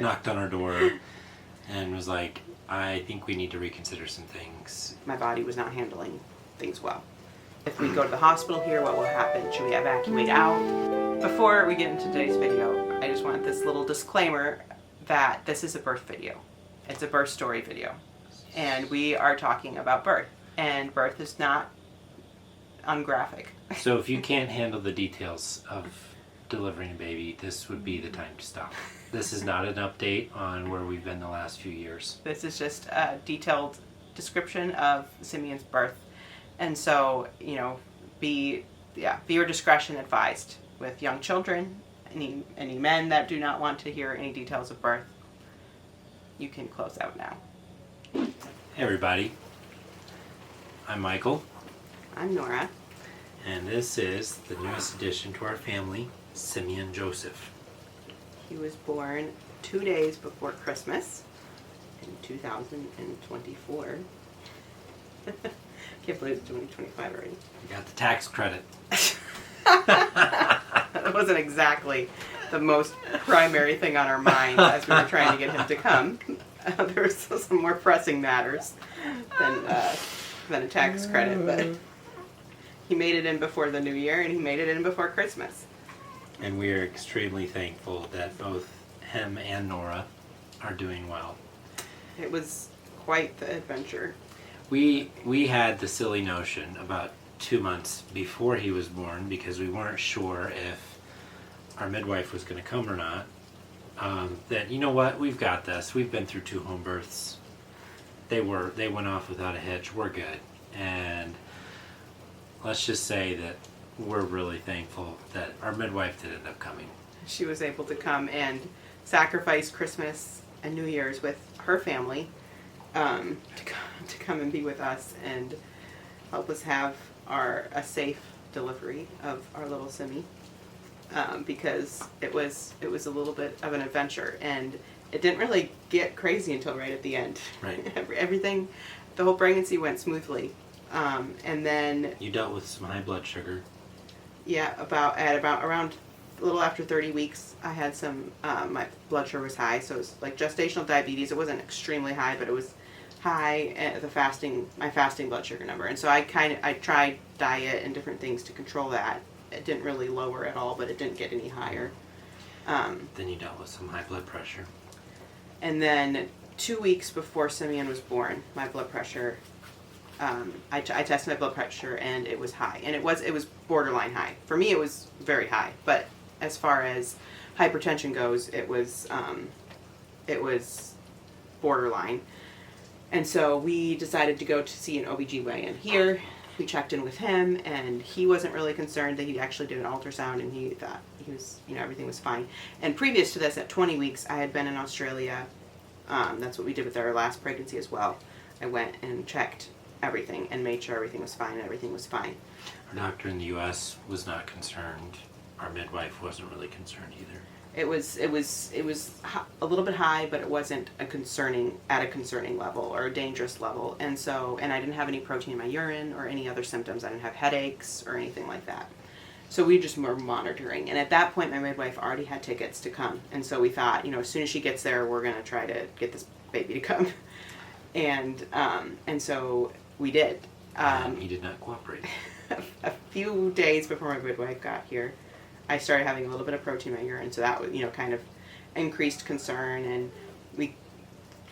knocked on our door and was like, I think we need to reconsider some things. My body was not handling things well. If we go to the hospital here, what will happen? Should we evacuate out? Before we get into today's video, I just want this little disclaimer that this is a birth video. It's a birth story video. And we are talking about birth. And birth is not ungraphic. So if you can't handle the details of delivering a baby, this would be the time to stop. This is not an update on where we've been the last few years. This is just a detailed description of Simeon's birth. And so, you know, be your discretion advised with young children, any men that do not want to hear any details of birth. You can close out now. Hey everybody, I'm Michael. I'm Nora. And this is the newest addition to our family, Simeon Joseph. He was born 2 days before Christmas in 2024. Can't believe it's 2025 already. You got the tax credit. That wasn't exactly the most primary thing on our minds as we were trying to get him to come. There was some more pressing matters than a tax credit, but he made it in before the new year and he made it in before Christmas. And we are extremely thankful that both him and Nora are doing well. It was quite the adventure. We had the silly notion about 2 months before he was born, because we weren't sure if our midwife was going to come or not, that, you know what, we've got this. We've been through 2 home births. They went off without a hitch. We're good. And let's just say that we're really thankful that our midwife did end up coming. She was able to come and sacrifice Christmas and New Year's with her family to come and be with us and help us have a safe delivery of our little Simi, because it was a little bit of an adventure, and it didn't really get crazy until right at the end. Right. Everything, the whole pregnancy went smoothly, and then you dealt with some high blood sugar. Yeah, around a little after 30 weeks, I had some, my blood sugar was high, so it was like gestational diabetes. It wasn't extremely high, but it was high at my fasting blood sugar number. And so I tried diet and different things to control that. It didn't really lower at all, but it didn't get any higher. Then you dealt with some high blood pressure. And then 2 weeks before Simeon was born, my blood pressure, I tested my blood pressure and it was high, and it was borderline high. For me, it was very high, but as far as hypertension goes, it was borderline. And so we decided to go to see an OBGYN here. We checked in with him, and he wasn't really concerned. That he actually did an ultrasound, and he thought everything was fine. And previous to this, at 20 weeks, I had been in Australia. That's what we did with our last pregnancy as well. I went and checked everything and made sure everything was fine, and everything was fine. Our doctor in the U.S. was not concerned. Our midwife wasn't really concerned either. It was a little bit high, but it wasn't at a concerning level or a dangerous level. And I didn't have any protein in my urine or any other symptoms. I didn't have headaches or anything like that. So we just were monitoring. And at that point, my midwife already had tickets to come. And so we thought, as soon as she gets there, we're going to try to get this baby to come. And so we did. And he did not cooperate. A few days before my midwife got here, I started having a little bit of protein in my urine, so that kind of increased concern, and we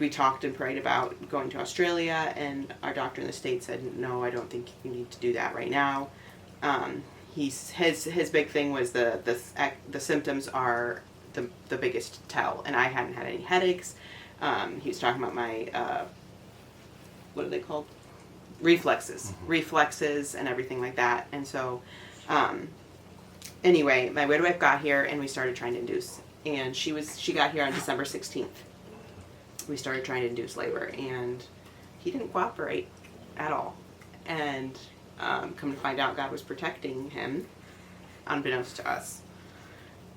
talked and prayed about going to Australia, and our doctor in the States said, no, I don't think you need to do that right now. His big thing was the symptoms are the biggest tell, and I hadn't had any headaches. He was talking about my, what are they called? Reflexes. Mm-hmm. Reflexes and everything like that, and so... Anyway, my midwife got here and we started trying to induce. And she got here on December 16th. We started trying to induce labor, and he didn't cooperate at all. And come to find out, God was protecting him, unbeknownst to us.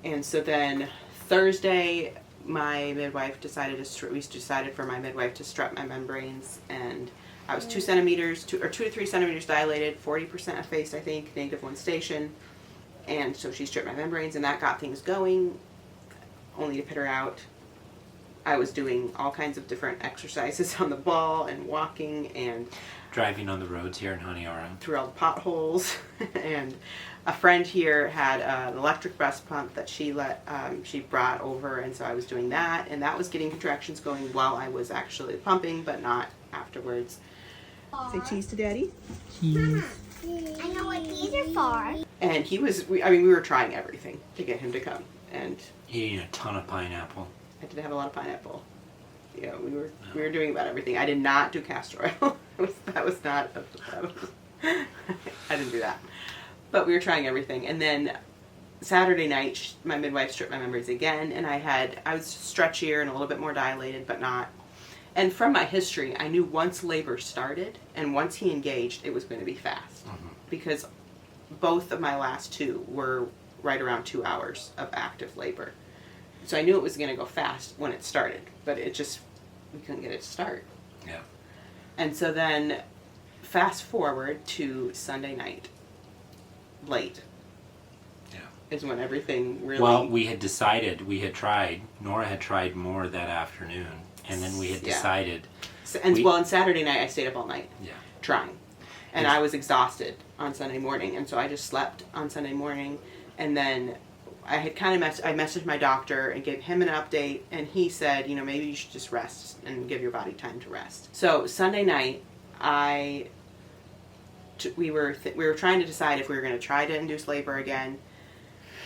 And so then Thursday, my midwife decided for my midwife to strep my membranes, and I was 2 to 3 centimeters dilated, 40% effaced, I think, -1 station. And so she stripped my membranes, and that got things going, only to put her out I was doing all kinds of different exercises on the ball and walking and Driving on the roads here in Honiara. through all the potholes. And a friend here had an electric breast pump that she brought over, and so I was doing that, and that was getting contractions going while I was actually pumping, but not afterwards. Say cheese to Daddy. Cheese. I know what these are for. And we were trying everything to get him to come, and Eating a ton of pineapple. I did have a lot of pineapple. Yeah, we were doing about everything. I did not do castor oil. that was not. I didn't do that. But we were trying everything, and then Saturday night, my midwife stripped my memories again, and I was stretchier and a little bit more dilated, but not. And from my history, I knew once labor started and once he engaged, it was going to be fast, because both of my last two were right around 2 hours of active labor. So I knew it was going to go fast when it started, but we couldn't get it to start. Yeah. And so then, fast forward to Sunday night, late. Yeah. Is when everything really. Well, we had tried. Nora had tried more that afternoon, and then we had decided. And Saturday night I stayed up all night. Yeah. Trying, and I was exhausted on Sunday morning, and so I just slept on Sunday morning, and then I had I messaged my doctor and gave him an update, and he said, maybe you should just rest and give your body time to rest. So Sunday night, we were trying to decide if we were going to try to induce labor again.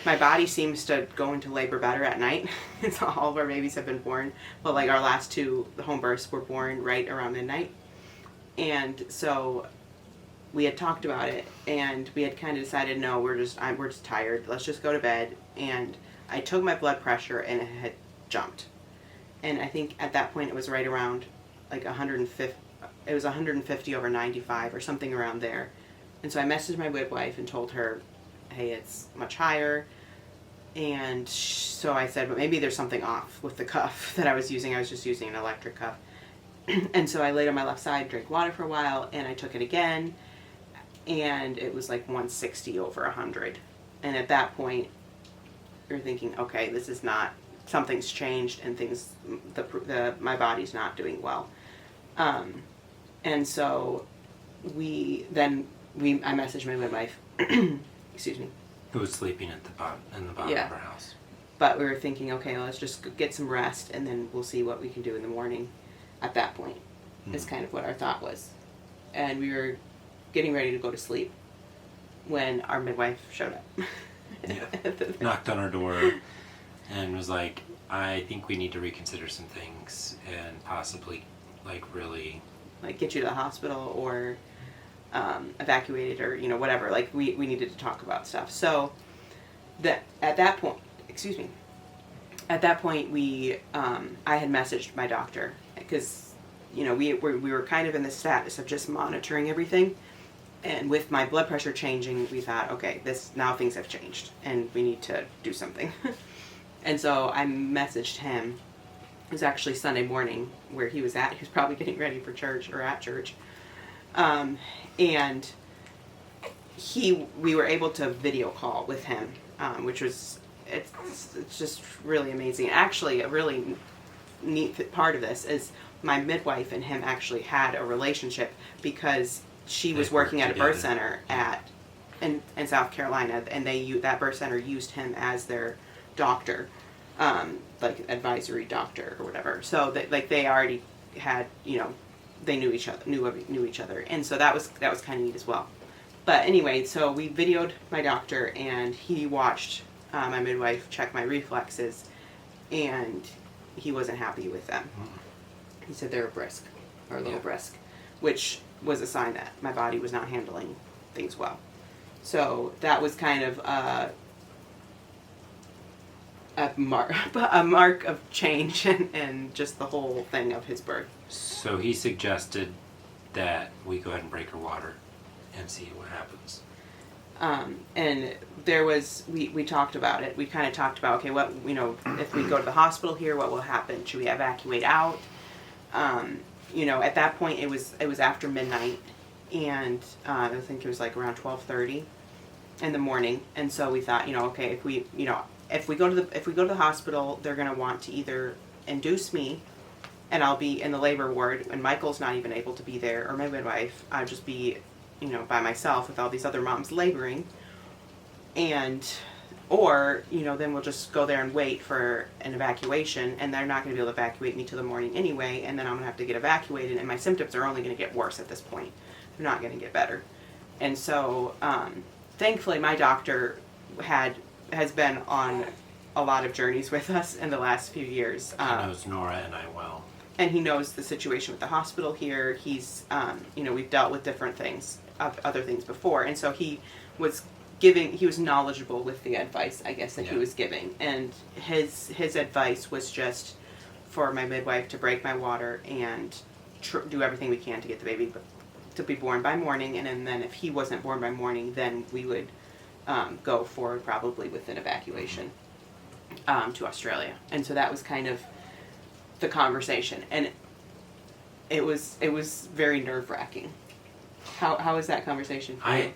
My body seems to go into labor better at night. It's all of our babies have been born, but like our last two home births were born right around midnight, and so we had talked about it, and we had kind of decided, no, we're just tired. Let's just go to bed. And I took my blood pressure, and it had jumped. And I think at that point it was right around like 150. It was 150 over 95 or something around there. And so I messaged my midwife and told her, hey, it's much higher. And so I said, but maybe there's something off with the cuff that I was using. I was just using an electric cuff. And so I laid on my left side, drank water for a while, and I took it again. And it was like 160 over 100. And at that point, you're thinking, okay, this is not, something's changed, and my body's not doing well. And so I messaged my midwife, excuse me. Who was sleeping in the bottom of our house. But we were thinking, okay, let's just get some rest, and then we'll see what we can do in the morning. At that point, is kind of what our thought was. And we were getting ready to go to sleep when our midwife showed up. Yeah. Knocked on our door and was like, I think we need to reconsider some things and possibly really get you to the hospital or evacuated or whatever. Like we needed to talk about stuff. So at that point we I had messaged my doctor, because we were kind of in the status of just monitoring everything. And with my blood pressure changing, we thought, okay, now things have changed, and we need to do something. And so I messaged him. It was actually Sunday morning where he was at. He was probably getting ready for church or at church. And we were able to video call with him, which was, it's just really amazing. Actually, a really neat part of this is my midwife and him actually had a relationship, because she was working at a birth center in South Carolina, and that birth center used him as their doctor, like advisory doctor or whatever. So they already had, they knew each other, and so that was kind of neat as well. But anyway, so we videoed my doctor, and he watched my midwife check my reflexes, and he wasn't happy with them. He said they were brisk, or a little brisk, which was a sign that my body was not handling things well. So that was kind of a mark of change and just the whole thing of his birth. So he suggested that we go ahead and break her water and see what happens. And there was, we talked about it. We kind of talked about, okay, what, if we go to the hospital here, what will happen? Should we evacuate out? At that point it was after midnight, and I think it was like around 12:30 in the morning. And so we thought, okay, if we go to the hospital, they're going to want to either induce me, and I'll be in the labor ward, and Michael's not even able to be there, or my midwife. I'll just be, by myself with all these other moms laboring, or, then we'll just go there and wait for an evacuation, and they're not going to be able to evacuate me till the morning anyway, and then I'm going to have to get evacuated, and my symptoms are only going to get worse at this point. They're not going to get better. And so, thankfully, my doctor has been on a lot of journeys with us in the last few years. He knows Nora and I well. And he knows the situation with the hospital here. He's, we've dealt with different things, other things before, and so he was knowledgeable with the advice, I guess, that he was giving. And his advice was just for my midwife to break my water and do everything we can to get the baby to be born by morning. And then if he wasn't born by morning, then we would go forward probably with an evacuation to Australia. And so that was kind of the conversation. And it was very nerve-wracking. How was that conversation for you?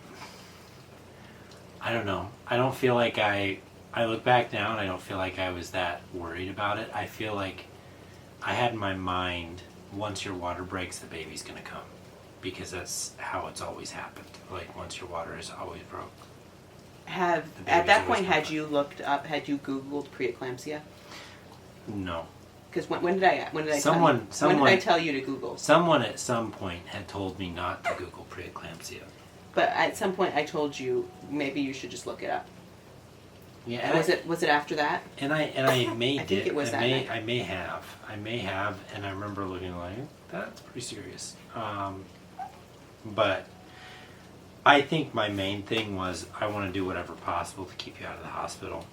I don't know. I don't feel like I look back now and I don't feel like I was that worried about it. I feel like I had in my mind, once your water breaks, the baby's going to come. Because that's how it's always happened. Like, once your water is always broke. At that point, had you Googled preeclampsia? No. Because when did I when did I tell you to Google? Someone at some point had told me not to Google preeclampsia. But at some point I told you maybe you should just look it up. Yeah. And was it after that? And I may I think it was that night. I may have, and I remember looking like, that's pretty serious. But I think my main thing was I want to do whatever possible to keep you out of the hospital,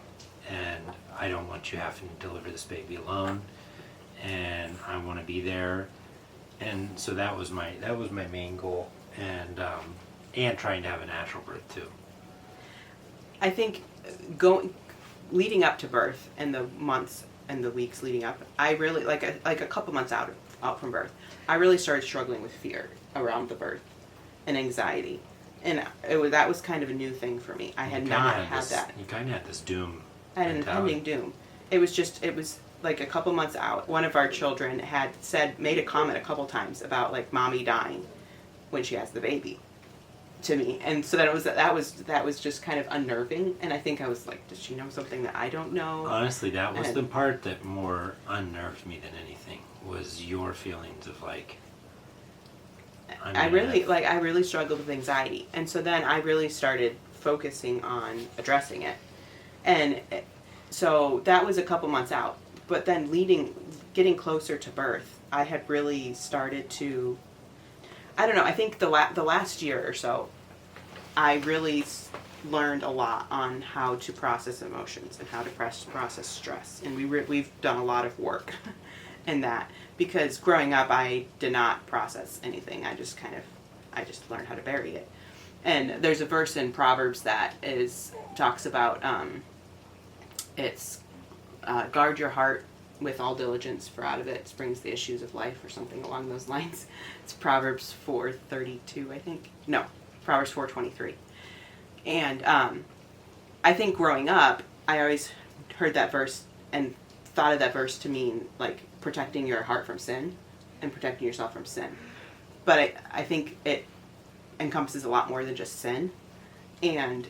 and I don't want you having to deliver this baby alone, and I want to be there, and so that was my main goal, and trying to have a natural birth too. I think leading up to birth and the months and the weeks leading up, I really like a couple months out from birth, I really started struggling with fear around the birth and anxiety. And that was kind of a new thing for me. I had not had that. You kind of had this doom. I had an impending doom. It was like a couple months out. One of our children had made a comment a couple times about like mommy dying when she has the baby to me. And so that was just kind of unnerving. And I think I was like, does she know something that I don't know? Honestly, that was the part that more unnerved me than anything, was your feelings of like, I really struggled with anxiety, and so then I really started focusing on addressing it, and so that was a couple months out. But then getting closer to birth, I had really started to, I don't know, I think the last year or so, I really learned a lot on how to process emotions and how to process stress, and we've done a lot of work in that. Because growing up, I did not process anything. I just learned how to bury it. And there's a verse in Proverbs that talks about guard your heart with all diligence, for out of it springs the issues of life, or something along those lines. It's Proverbs 4:32, I think. No, Proverbs 4:23. And I think growing up, I always heard that verse and thought of that verse to mean like protecting your heart from sin and protecting yourself from sin. But I think it encompasses a lot more than just sin. And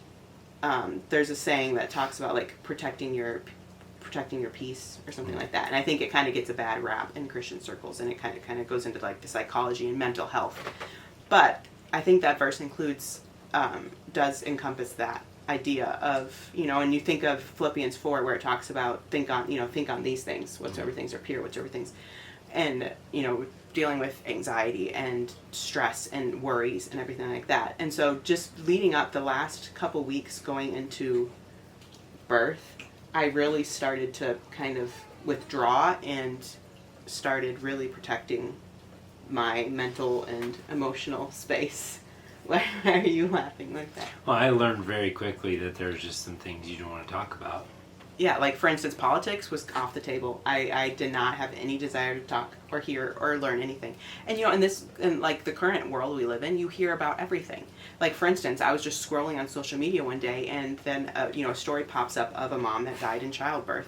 there's a saying that talks about like protecting your peace or something like that. And I think it kind of gets a bad rap in Christian circles, and it kind of goes into like the psychology and mental health. But I think that verse does encompass that idea of, and you think of Philippians 4 where it talks about think on these things, whatsoever things are pure, whatsoever things, and dealing with anxiety and stress and worries and everything like that. And so just leading up the last couple weeks going into birth, I really started to kind of withdraw and started really protecting my mental and emotional space. Why are you laughing like that? Well, I learned very quickly that there's just some things you don't want to talk about. Yeah, like for instance, politics was off the table. I did not have any desire to talk or hear or learn anything. And in like the current world we live in, you hear about everything. Like for instance, I was just scrolling on social media one day, and then a story pops up of a mom that died in childbirth,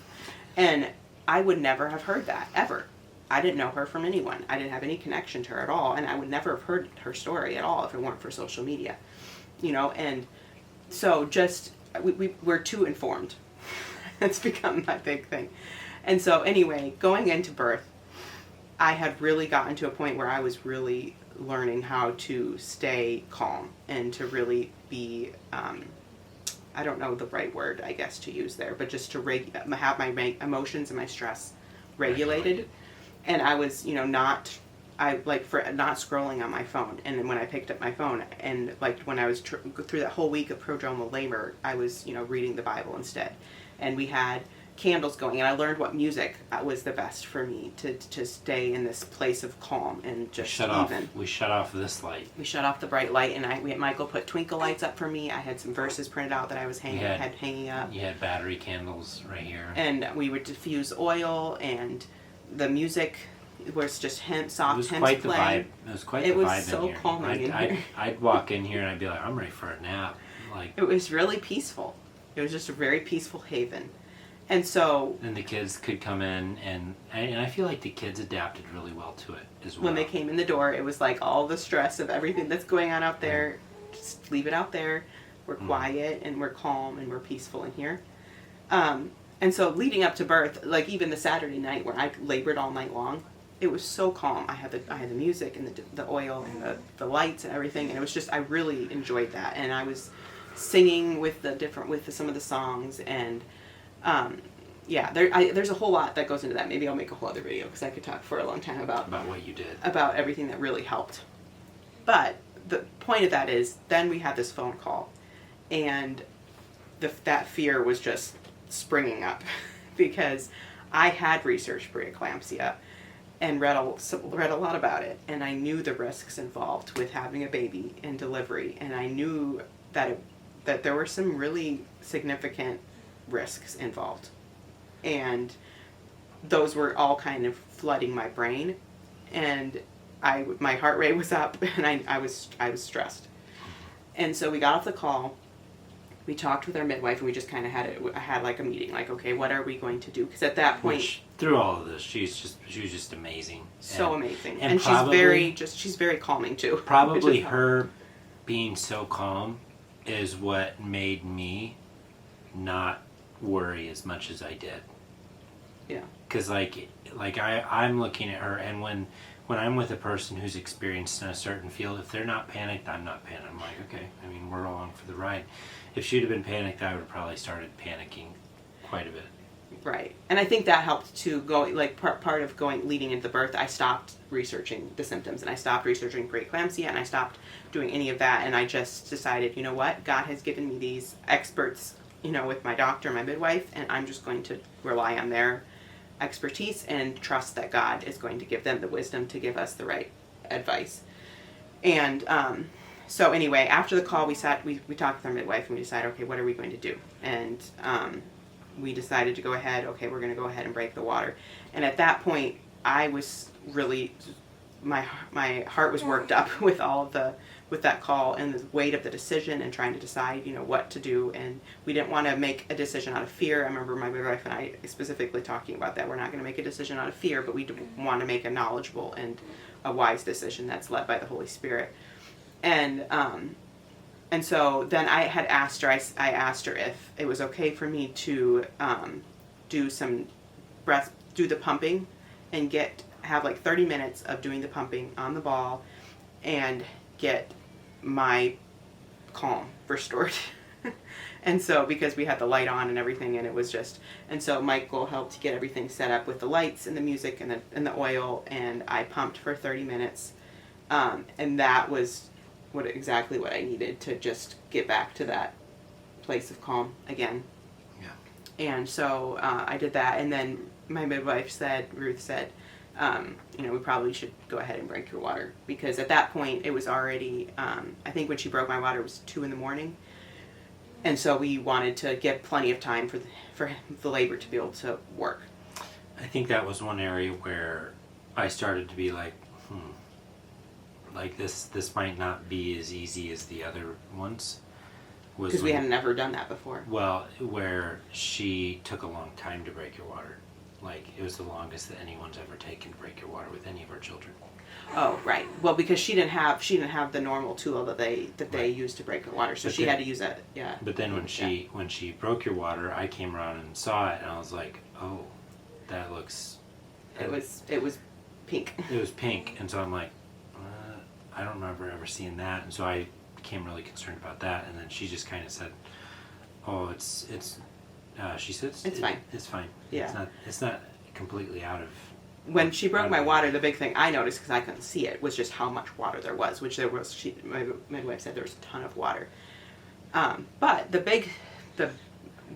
and I would never have heard that, ever. I didn't know her from anyone. I didn't have any connection to her at all, and I would never have heard her story at all if it weren't for social media, and so just, we're too informed. That's become my big thing. And so anyway, going into birth, I had really gotten to a point where I was really learning how to stay calm and to really be, I don't know the right word, I guess, to use there, but just to have my emotions and my stress regulated. And I was, not scrolling on my phone. And then when I picked up my phone, and like when I was through that whole week of prodromal labor, I was, reading the Bible instead. And we had candles going, and I learned what music was the best for me to stay in this place of calm and just We shut off this light. We shut off the bright light, and Michael put twinkle lights up for me. I had some verses printed out that I was hanging up. You had battery candles right here. And we would diffuse oil, and the music was just soft hymns playing. It was quite the vibe in here. It was so calming in here. I'd walk in here and I'd be like, I'm ready for a nap. It was really peaceful. It was just a very peaceful haven. And so... And the kids could come in, and I feel like the kids adapted really well to it as well. When they came in the door, it was like all the stress of everything that's going on out there, just leave it out there. We're quiet, and we're calm, and we're peaceful in here. And so leading up to birth, like even the Saturday night where I labored all night long, it was so calm. I had the music and the oil and the lights and everything, and it was just, I really enjoyed that. And I was singing with some of the songs, and there's a whole lot that goes into that. Maybe I'll make a whole other video, because I could talk for a long time about what you did, about everything that really helped. But the point of that is, then we had this phone call, and that fear was just springing up because I had researched preeclampsia and read a lot about it, and I knew the risks involved with having a baby and delivery, and I knew that there were some really significant risks involved, and those were all kind of flooding my brain, and my heart rate was up, and I was stressed. And so we got off the call, we talked with our midwife, and we just kind of had like a meeting, like, okay, what are we going to do? Because at that point, through all of this, she was just amazing, amazing, and she's very calming too. Probably her being so calm is what made me not worry as much as I did. Yeah. Because I'm looking at her, and when I'm with a person who's experienced in a certain field, if they're not panicked, I'm not panicked. I'm like, okay, I mean, we're along for the ride. If she'd have been panicked, I would have probably started panicking quite a bit. Right. And I think that helped to go, like, part of leading into the birth, I stopped researching the symptoms, and I stopped researching preeclampsia, and I stopped doing any of that, and I just decided, you know what, God has given me these experts, with my doctor, my midwife, and I'm just going to rely on their expertise and trust that God is going to give them the wisdom to give us the right advice. And so anyway, after the call, we talked with our midwife, and we decided, okay, what are we going to do? And we decided to go ahead, okay, we're going to go ahead and break the water. And at that point, I was really, my heart was worked up with with that call and the weight of the decision and trying to decide, what to do. And we didn't want to make a decision out of fear. I remember my midwife and I specifically talking about that. We're not going to make a decision out of fear, but we want to make a knowledgeable and a wise decision that's led by the Holy Spirit. And so then I had asked her, I asked her if it was okay for me to do the pumping and have like 30 minutes of doing the pumping on the ball and get my calm restored. And so, because we had the light on and everything, and it was and so Michael helped get everything set up with the lights and the music and the oil, and I pumped for 30 minutes. And that was exactly what I needed to just get back to that place of calm again. Yeah. And so I did that, and then my midwife Ruth said, we probably should go ahead and break your water, because at that point it was already, I think when she broke my water it was 2 a.m. And so we wanted to get plenty of time for the labor to be able to work. I think that was one area where I started to be like, like this might not be as easy as the other ones. Because we had never done that before. Well, where she took a long time to break your water. like it was the longest that anyone's ever taken to break your water with any of our children. Oh, right. Well, because she didn't have the normal tool that they Right. use to break the water, so But she then- had to use that. Yeah. But then when she broke your water, I came around and saw it, and I was like, oh, that looks. It was pink. It was pink, and so I'm like, I don't remember ever seeing that, and so I became really concerned about that, and then she just kind of said, oh, it's. She said It's fine. It's fine. Yeah. It's not completely out of. When she broke out my of- water, the big thing I noticed, because I couldn't see it, was just how much water there was, which there was. My midwife said there was a ton of water. But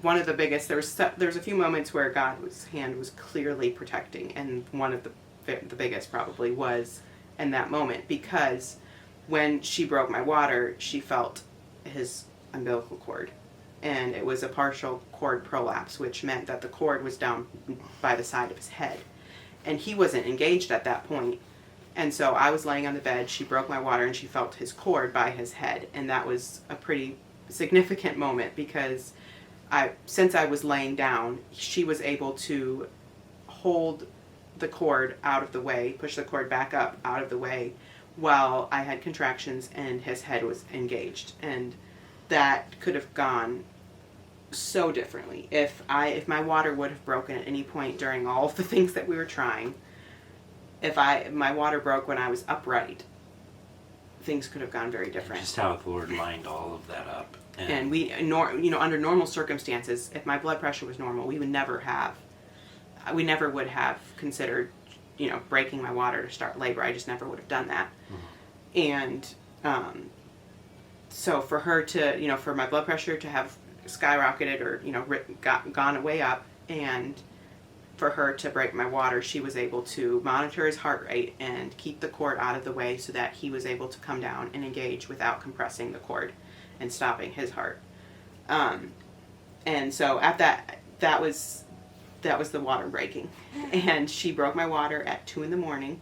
one of the biggest, there was a few moments where God's hand was clearly protecting, and one of the biggest probably was in that moment, because when she broke my water, she felt his umbilical cord, and it was a partial cord prolapse, which meant that the cord was down by the side of his head. And he wasn't engaged at that point. And so I was laying on the bed, she broke my water, and she felt his cord by his head. And that was a pretty significant moment, because since I was laying down, she was able to hold the cord out of the way, push the cord back up out of the way, while I had contractions and his head was engaged. And that could have gone so differently if my water would have broken at any point during all of the things that we were trying. If my water broke when I was upright, things could have gone very different. Just how the Lord lined all of that up. And we, under normal circumstances, if my blood pressure was normal, we never would have considered, breaking my water to start labor. I just never would have done that. Mm-hmm. And so for her to, for my blood pressure to have skyrocketed or gone way up, and for her to break my water, she was able to monitor his heart rate and keep the cord out of the way so that he was able to come down and engage without compressing the cord and stopping his heart. And so at that was the water breaking, and she broke my water at 2 a.m,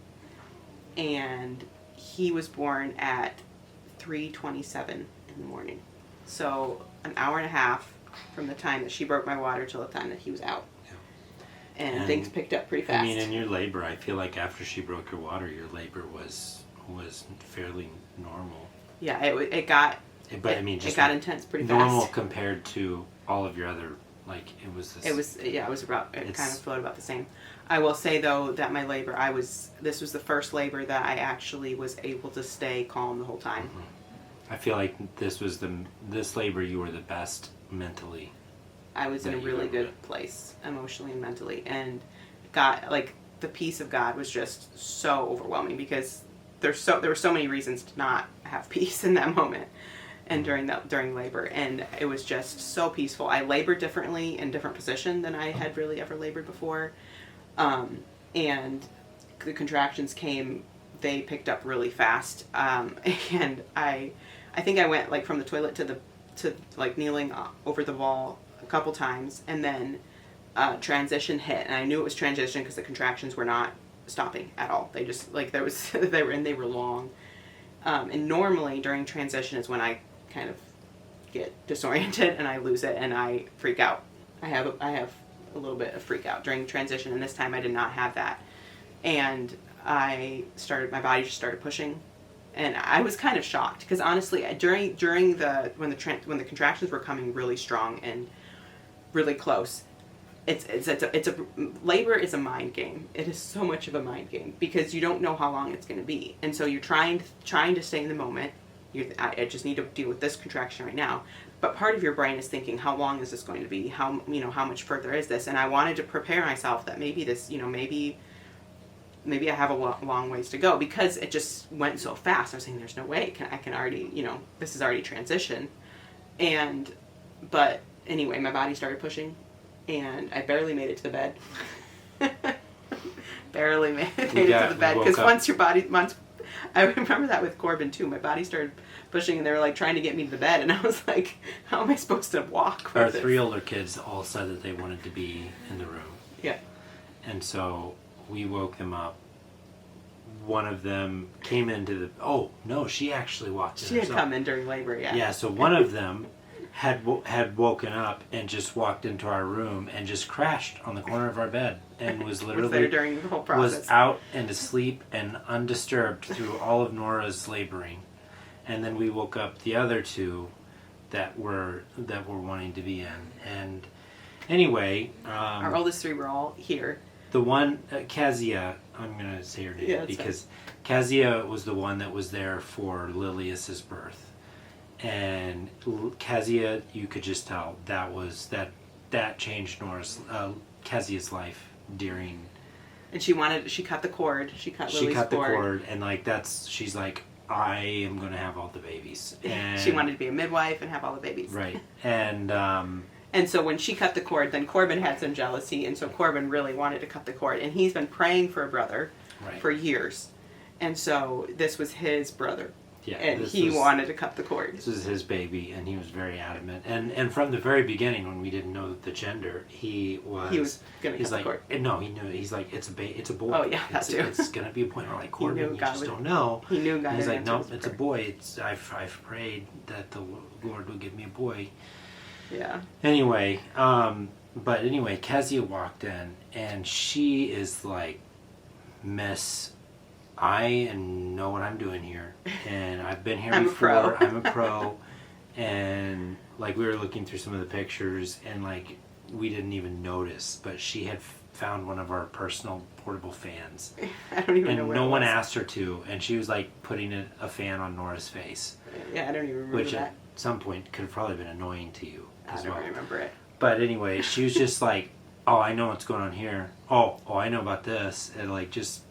and he was born at 3:27 in the morning. So an hour and a half from the time that she broke my water till the time that he was out. Yeah. And things picked up pretty fast. I mean, in your labor, I feel like after she broke your water, your labor was fairly normal. Yeah, it got. But I mean, just it got intense pretty normal fast. compared to all of your other, like it was. It was about. It kind of flowed about the same. I will say though that my labor, this was the first labor that I actually was able to stay calm the whole time. Mm-hmm. I feel like this labor you were the best mentally. I was in a really good place emotionally and mentally, and God, like the peace of God was just so overwhelming, because there were so many reasons to not have peace in that moment and during labor, and it was just so peaceful. I labored differently in different position than I had really ever labored before, and the contractions came. They picked up really fast, and I think I went like from the toilet to like kneeling over the wall a couple times, and then transition hit, and I knew it was transition because the contractions were not stopping at all. They just like they were long, and normally during transition is when I kind of get disoriented and I lose it and I freak out. I have a little bit of freak out during transition, and this time I did not have that, and my body just started pushing. And I was kind of shocked, because honestly, when the contractions were coming really strong and really close, labor is a mind game. It is so much of a mind game, because you don't know how long it's going to be, and so you're trying to stay in the moment. I just need to deal with this contraction right now. But part of your brain is thinking, how long is this going to be? How much further is this? And I wanted to prepare myself that maybe this, maybe I have a long ways to go, because it just went so fast. I was saying, there's no way I can already, this is already transition. But anyway, my body started pushing, and I barely made it to the bed. Barely made it to the bed, because once I remember that with Corbin too. My body started pushing, and they were like trying to get me to the bed, and I was like, how am I supposed to walk? Our 3 older kids all said that they wanted to be in the room. Yeah. And so we woke them up. One of them came into oh no, she actually walked in She had herself. come in during labor, yeah. Yeah, so one of them had woken up and just walked into our room and just crashed on the corner of our bed and was literally was there during the whole process. Was out and asleep and undisturbed through all of Nora's laboring. And then we woke up the other two that were wanting to be in. And anyway, our oldest three were all here. The one, Kezia, I'm going to say her name because Kezia was the one that was there for Lilius's birth. And Kezia, you could just tell that changed Kezia's life during. And she cut the cord. She cut Lily's the cord, and she's like, I am going to have all the babies. And she wanted to be a midwife and have all the babies. Right. And so when she cut the cord, then Corbin had some jealousy, and so Corbin really wanted to cut the cord. And he's been praying for a brother for years. And so this was his brother. Yeah, and he wanted to cut the cord. This was his baby, and he was very adamant. And from the very beginning, when we didn't know the gender, he was going to cut the cord. No, he knew. He's like, it's a boy. Oh yeah, that's true. It's going to be a boy. We're like, Corbin, you just don't know. He knew God. And he's like, no, it's a boy. I've prayed that the Lord will give me a boy. Yeah. Anyway, Kezia walked in, and she is like, Miss, I know what I'm doing here, and I've been here before. I'm a pro, and like we were looking through some of the pictures, and like we didn't even notice, but she had found one of our personal portable fans. I don't even know what it was. And no one asked her to, and she was like putting a fan on Nora's face. Yeah, I don't even remember which that. At some point could have probably been annoying to you as well. I don't remember it. But anyway, she was just like, oh, I know what's going on here. Oh, I know about this. And like just,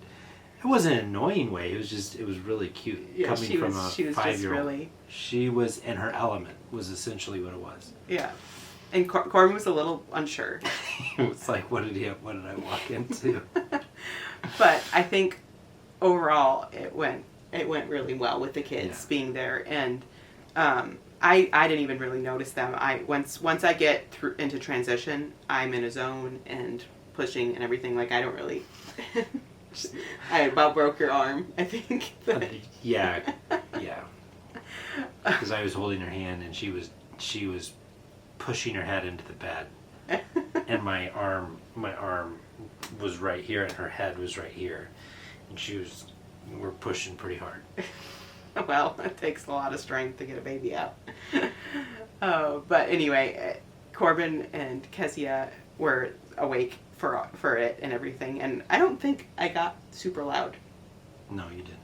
it wasn't an annoying way. It was really cute. Yeah, coming from a 5-year-old. Really... She was in her element, was essentially what it was. Yeah. And Corbin was a little unsure. It was like, what did I walk into? But I think overall it went really well with the kids being there, and I didn't even really notice them. Once I get through into transition, I'm in a zone and pushing and everything. Like I don't really. I about broke your arm, I think. Yeah. Because I was holding her hand and she was pushing her head into the bed, and my arm was right here and her head was right here, and we're pushing pretty hard. Well, it takes a lot of strength to get a baby out. But anyway, Corbin and Kezia were awake for it and everything, and I don't think I got super loud. No, you didn't.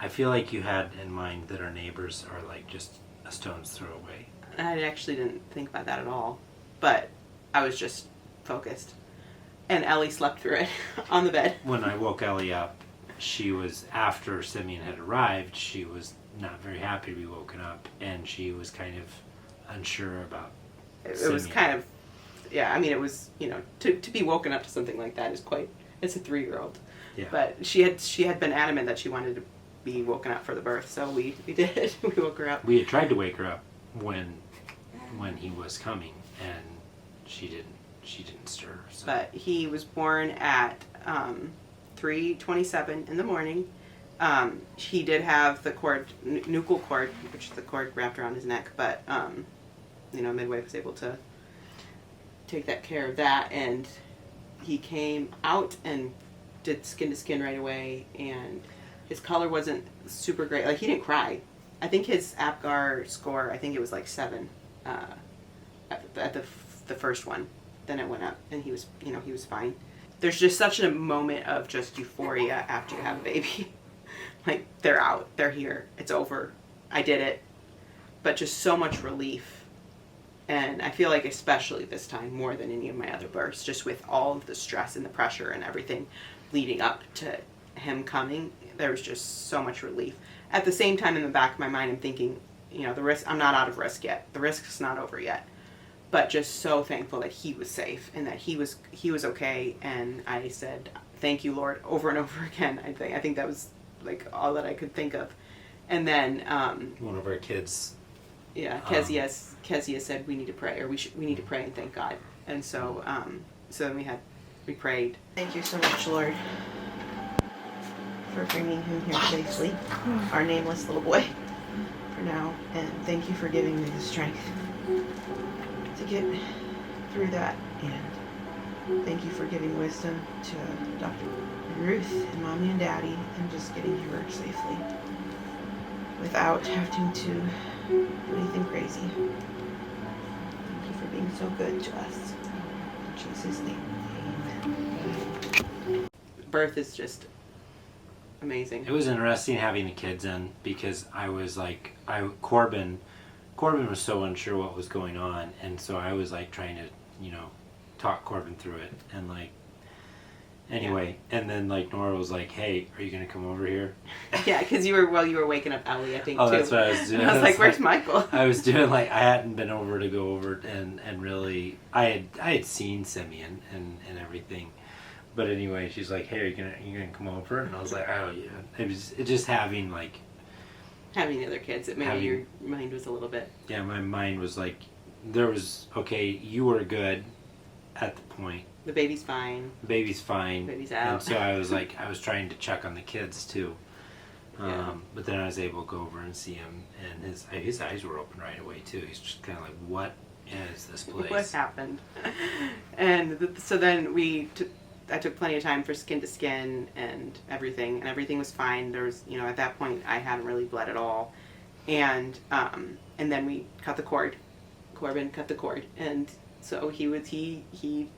I feel like you had in mind that our neighbors are like just a stone's throw away. I actually didn't think about that at all, but I was just focused. And Ellie slept through it on the bed. When I woke Ellie up, she was, after Simeon had arrived, she was not very happy to be woken up, and she was kind of unsure about It was kind of, yeah, I mean, it was, to be woken up to something like that is it's a 3-year-old. Yeah. But she had been adamant that she wanted to be woken up for the birth, so we did. We woke her up. We had tried to wake her up when he was coming, and she didn't stir. So. But he was born at 3:27 in the morning. He did have the nuchal cord, which is the cord wrapped around his neck, but midwife was able to take that care of that, and he came out and did skin to skin right away, and his color wasn't super great. Like, he didn't cry. I think his APGAR score, I think it was like 7 at the first one. Then it went up, and he was fine. There's just such a moment of just euphoria after you have a baby. Like, they're out, they're here, it's over, I did it. But just so much relief. And I feel like especially this time, more than any of my other births, just with all of the stress and the pressure and everything leading up to him coming, there was just so much relief. At the same time, in the back of my mind, I'm thinking, the risk, I'm not out of risk yet. The risk's not over yet. But just so thankful that he was safe and that he was okay. And I said, thank you, Lord, over and over again. I think that was like all that I could think of. And then one of our kids. Yeah, Kezia said we need to pray, or we need to pray and thank God. And so then we prayed. Thank you so much, Lord, for bringing him here safely, our nameless little boy, for now. And thank you for giving me the strength get through that. And thank you for giving wisdom to Dr. Ruth and Mommy and Daddy and just getting here safely without having to do anything crazy. Thank you for being so good to us. In Jesus' name, amen. Birth is just amazing. It was interesting having the kids in because I was like, Corbin was so unsure what was going on, and so I was like trying to, talk Corbin through it, and like, anyway, and then like Nora was like, "Hey, are you gonna come over here?" Yeah, because you were waking up Ellie, I think. Oh, too. that's what I was doing. And I was like, "Where's Michael?" I was doing like I hadn't been over to go over and really I had seen Simeon and everything. But anyway, she's like, "Hey, are you gonna come over?" And I was like, "Oh yeah." It just having the other kids. It maybe your mind was a little bit. Yeah, my mind was like, you were good at the point. The baby's fine. The baby's fine. Baby's out. And so I was trying to check on the kids too. Yeah. But then I was able to go over and see him, and his eyes were open right away too. He's just kind of like, "What is this place? What happened?" And so then I took plenty of time for skin to skin and everything was fine. There was, at that point I hadn't really bled at all, and then we cut the cord. Corbin cut the cord, and so he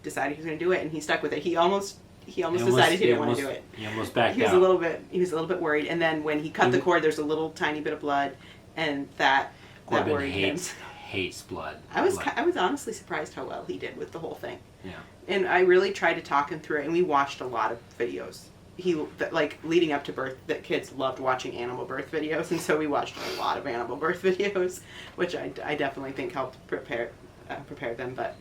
decided he was going to do it, and he stuck with it. He almost decided he didn't want to do it. He almost backed out. He was a little bit worried, and then when he cut the cord, there's a little tiny bit of blood, and that worried him. Hates blood. I was honestly surprised how well he did with the whole thing. Yeah. And I really tried to talk him through it, and we watched a lot of videos. Leading up to birth, that kids loved watching animal birth videos, and so we watched a lot of animal birth videos, which I definitely think helped prepare them. But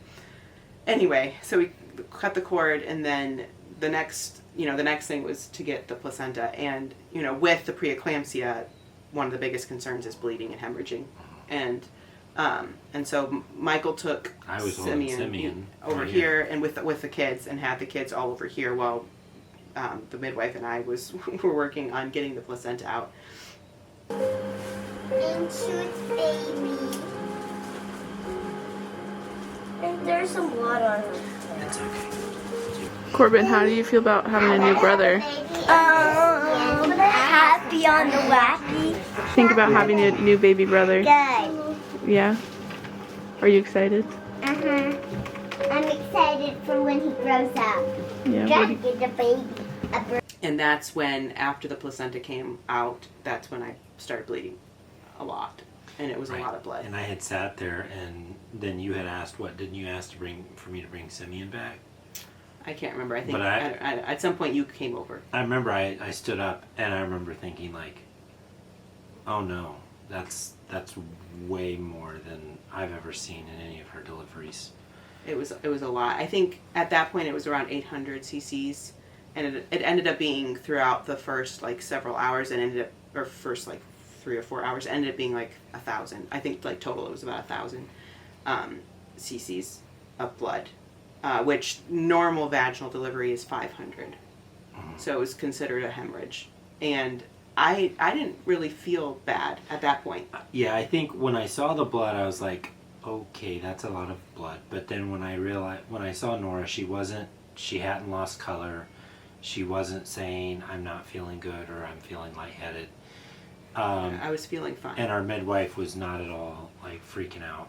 anyway, so we cut the cord, and then the next thing was to get the placenta, and with the preeclampsia, one of the biggest concerns is bleeding and hemorrhaging, and so Michael took Simeon over here and with the kids, and had the kids all over here while the midwife and I were working on getting the placenta out. And shoot baby. And there's some blood on it. It's okay. Corbin, how do you feel about having a new brother? Happy on the wacky. Think about having a new baby brother. Good. Yeah? Are you excited? I'm excited for when he grows up. Yeah. Gotta get a baby. And that's when, after the placenta came out, that's when I started bleeding a lot, and it was a lot of blood. And I had sat there, and then you had asked, didn't you ask for me to bring Simeon back? I can't remember. I think But at some point you came over. I remember I stood up, and I remember thinking like, oh no, that's way more than I've ever seen in any of her deliveries. It was a lot. I think at that point it was around 800 cc's, and it ended up being throughout the first several hours, and first 3 or 4 hours, ended up being 1,000. I think total it was about 1,000 cc's of blood, which normal vaginal delivery is 500. So it was considered a hemorrhage, and I didn't really feel bad at that point. Yeah, I think when I saw the blood, I was like, okay, that's a lot of blood. But then when I saw Nora, she hadn't lost color. She wasn't saying, I'm not feeling good or I'm feeling lightheaded. I was feeling fine. And our midwife was not at all freaking out.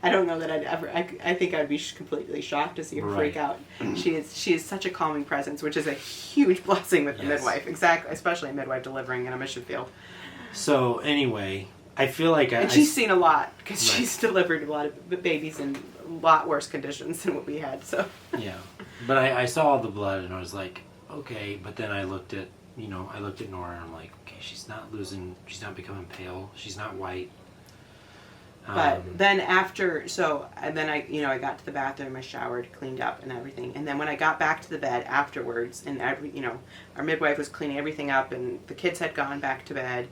I don't know that I'd ever. I think I'd be completely shocked to see her freak out. She is such a calming presence, which is a huge blessing with the midwife. Exactly, especially a midwife delivering in a mission field. So anyway, I feel like and she's seen a lot because she's delivered a lot of babies in a lot worse conditions than what we had. So yeah, but I saw all the blood and I was like, okay. But then I looked at Nora and I'm like, okay, she's not becoming pale. She's not white. But then after, I got to the bathroom, I showered, cleaned up and everything. And then when I got back to the bed afterwards, and our midwife was cleaning everything up and the kids had gone back to bed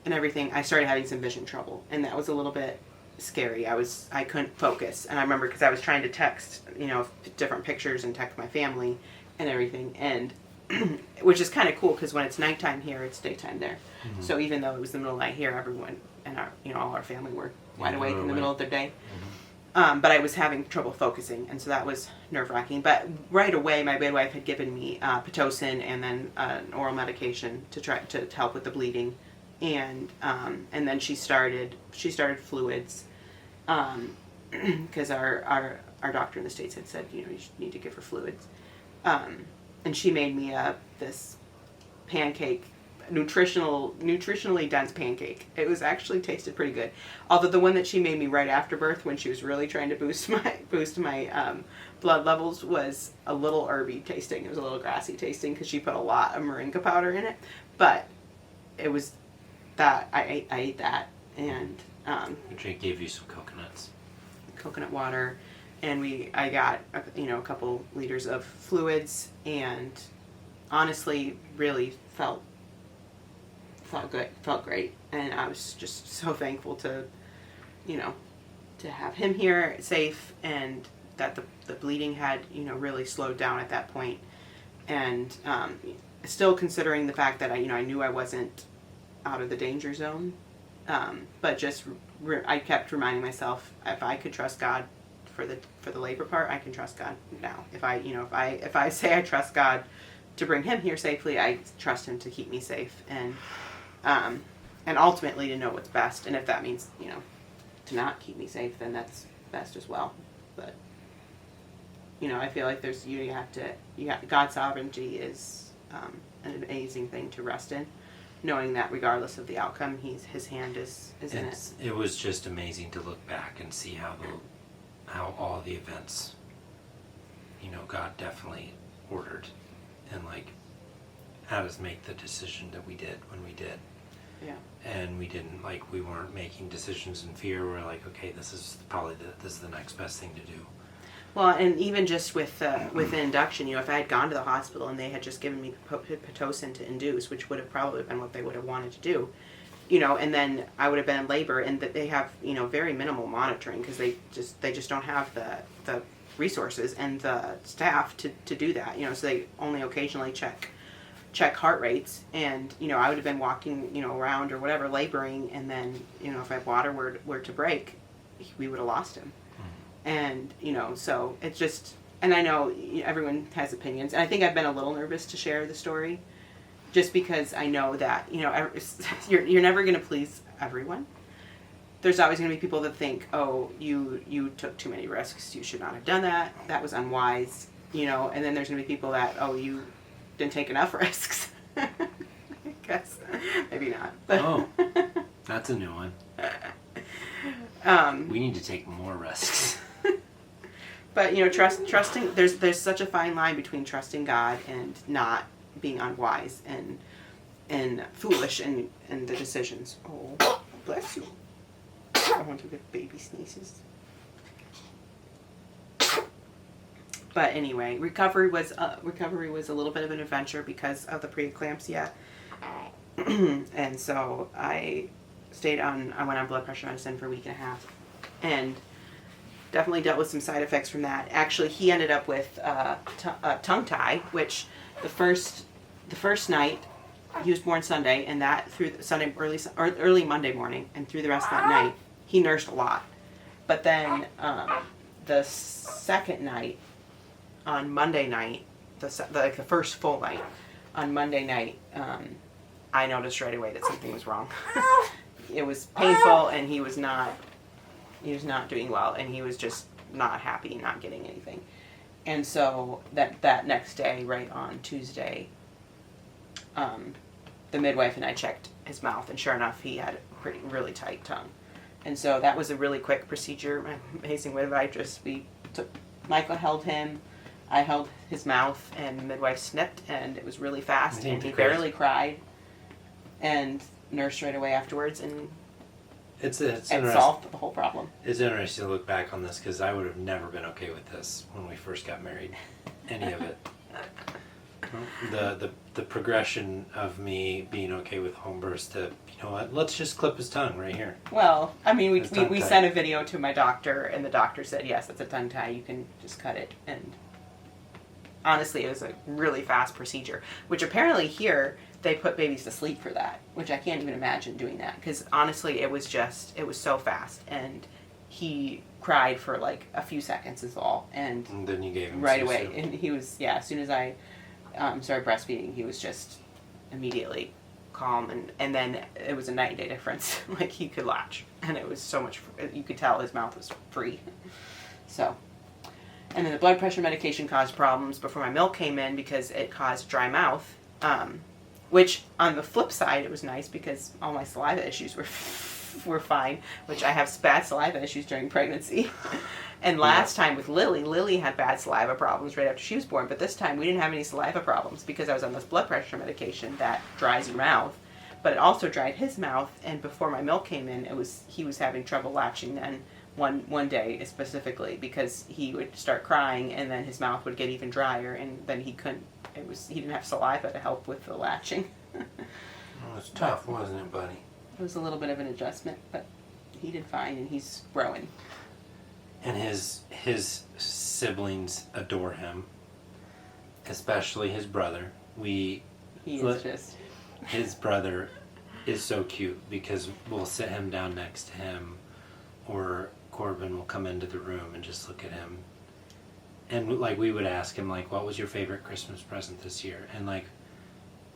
and everything, I started having some vision trouble. And that was a little bit scary. I couldn't focus. And I remember because I was trying to text, different pictures and text my family and everything. And which is kind of cool because when it's nighttime here, it's daytime there. Mm-hmm. So even though it was the middle of the night here, everyone and all our family were wide awake in the middle of their day. But I was having trouble focusing, and so that was nerve-wracking. But right away, my midwife had given me Pitocin and then an oral medication to try to help with the bleeding, and then she started fluids, because our doctor in the States had said, you need to give her fluids, and she made me this pancake. Nutritionally dense pancake. It was actually tasted pretty good. Although the one that she made me right after birth, when she was really trying to boost my blood levels, was a little herby tasting. It was a little grassy tasting because she put a lot of moringa powder in it. But it was that I ate that, and Which gave you some coconuts. Coconut water, and I got a couple liters of fluids, and honestly really felt good, felt great, and I was just so thankful to have him here safe, and that the bleeding had really slowed down at that point, and still considering the fact that I knew I wasn't out of the danger zone, but just I kept reminding myself, if I could trust God for the labor part, I can trust God now. If I say I trust God to bring him here safely, I trust him to keep me safe, and ultimately to know what's best. And if that means, to not keep me safe, then that's best as well. But, I feel like God's sovereignty is an amazing thing to rest in, knowing that regardless of the outcome, his hand is in it. It was just amazing to look back and see how all the events, God definitely ordered, and had us make the decision that we did when we did. Yeah. And we weren't making decisions in fear. We're like, okay, this is probably the next best thing to do. Well, and even just with the induction, if I had gone to the hospital and they had just given me Pitocin to induce, which would have probably been what they would have wanted to do, and then I would have been in labor, and that they have, very minimal monitoring because they just don't have the resources and the staff to do that, so they only occasionally check heart rates, and I would have been walking around or whatever, laboring, and then if my water were to break, we would have lost him. And so it's just, and I know everyone has opinions, and I think I've been a little nervous to share the story just because I know that you're never going to please everyone. There's always going to be people that think, oh, you took too many risks, you should not have done that was unwise, and then there's going to be people that, oh, you didn't take enough risks. I guess maybe not. But oh, that's a new one. We need to take more risks. But trusting. There's such a fine line between trusting God and not being unwise and foolish in the decisions. Oh, bless you. I want to get baby sneezes. But anyway, recovery was a little bit of an adventure because of the preeclampsia, and so I went on blood pressure medicine for a week and a half, and definitely dealt with some side effects from that. Actually, he ended up with a tongue tie, which the first night, he was born Sunday, and that through Sunday early Monday morning, and through the rest of that night, he nursed a lot. But then the second night, on Monday night, the first full night, on Monday night, I noticed right away that something was wrong. It was painful, and he was not doing well, and he was just not happy, not getting anything. And so that next day, right on Tuesday, the midwife and I checked his mouth, and sure enough, he had a really tight tongue. And so that was a really quick procedure. My amazing midwife Michael held him, I held his mouth, and the midwife snipped, and it was really fast, and he barely cried, and nursed right away afterwards, and it solved the whole problem. It's interesting to look back on this because I would have never been okay with this when we first got married, any of it. The progression of me being okay with home births to, let's just clip his tongue right here. Well, I mean, we sent a video to my doctor, and the doctor said, yes, it's a tongue tie, you can just cut it. And honestly, it was a really fast procedure, which apparently here they put babies to sleep for that, which I can't even imagine doing that, because honestly, it was so fast, and he cried for like a few seconds is all, and then you gave him right susu. away. And he was, yeah, as soon as I started breastfeeding, he was just immediately calm, and then it was a night and day difference. Like, he could latch, and it was so much, you could tell his mouth was free. So, and then the blood pressure medication caused problems before my milk came in because it caused dry mouth, which on the flip side, it was nice because all my saliva issues were fine, which I have bad saliva issues during pregnancy. And last time with Lily had bad saliva problems right after she was born, but this time we didn't have any saliva problems because I was on this blood pressure medication that dries your mouth, but it also dried his mouth. And before my milk came in, he was having trouble latching then one day specifically because he would start crying and then his mouth would get even drier, and then he didn't have saliva to help with the latching. It was tough, wasn't it, buddy? It was a little bit of an adjustment, but he did fine, and he's growing. And his siblings adore him, especially his brother. His brother is so cute because we'll sit him down next to him, or Corbin will come into the room and just look at him. And like, we would ask him, like, what was your favorite Christmas present this year? And like,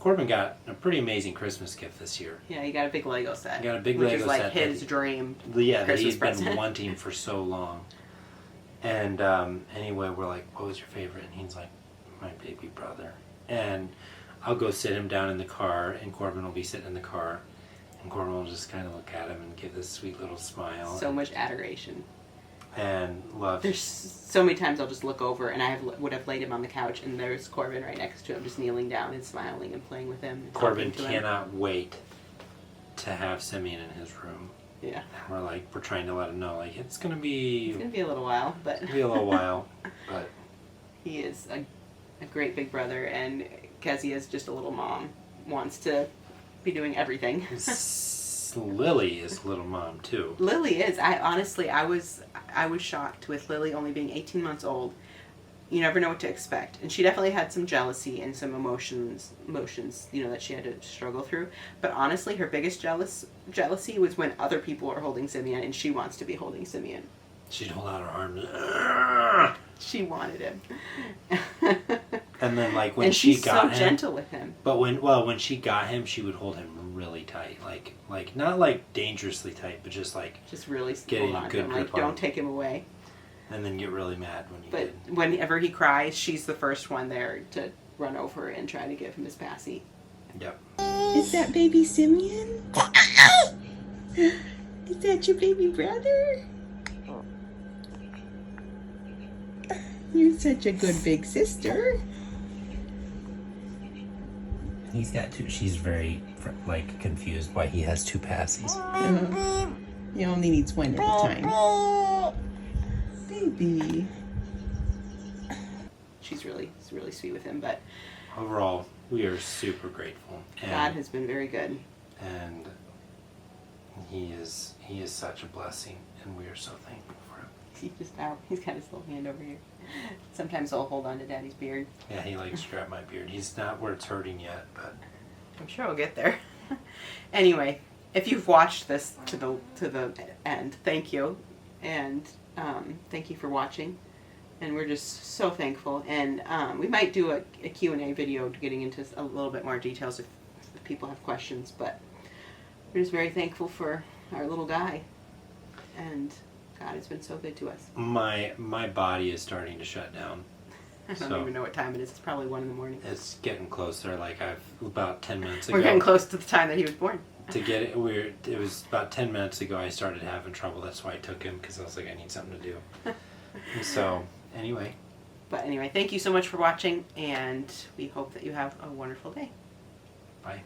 Corbin got a pretty amazing Christmas gift this year. Yeah, he got a big Lego set. He got a big which Lego is like set. his dream. Yeah, that Christmas he's been present. wanting for so long. And anyway, we're like, what was your favorite? And he's like, my baby brother. And I'll go sit him down in the car, and Corbin will be sitting in the car, and Corbin will just kind of look at him and give this sweet little smile. So much adoration. And love. There's so many times I'll just look over, and I would have laid him on the couch, and there's Corbin right next to him, just kneeling down and smiling and playing with him. And Corbin talking to cannot wait to have Simeon in his room. Yeah. And we're trying to let him know, like, it's gonna be a little while, but it'll be a little while, but he is a great big brother, and Kezia is just a little mom, wants to be doing everything. Lily is little mom too. Lily is. I was shocked with Lily only being 18 months old. You never know what to expect, and she definitely had some jealousy and some emotions, that she had to struggle through. But honestly, her biggest jealousy was when other people are holding Simeon and she wants to be holding Simeon. She'd hold out her arms. She wanted him. And then, like, when and she she's got so him, gentle with him. But when she got him, she would hold him really tight, like not like dangerously tight, but just like Just really getting hold a on good to him, grip like, on don't him. take him away. And then get really mad when you But did. whenever he cries, she's the first one there to run over and try to give him his passy. Yep. Is that baby Simeon? Is that your baby brother? You're such a good big sister. He's got two. She's very confused why he has two passies. He only needs one at a time. Baby. She's really sweet with him, but Overall, we are super grateful. And, God has been very good. and he is such a blessing, and we are so thankful for him. He's got his little hand over here. Sometimes I'll hold on to Daddy's beard. Yeah, he likes to grab my beard. He's not where it's hurting yet, but I'm sure I'll get there. Anyway, if you've watched this to the end, thank you, and thank you for watching. And we're just so thankful. And we might do a Q&A video getting into a little bit more details if people have questions. But we're just very thankful for our little guy. And God has been so good to us. my body is starting to shut down. I don't So- even know what time it is. It's probably 1 in the. It's getting closer. Like, about 10 minutes ago. We're getting close to the time that he was born. To get it, it was about 10 minutes ago I started having trouble. That's why I took him, because I was like, I need something to do. And so, anyway. But anyway, thank you so much for watching, and we hope that you have a wonderful day. Bye.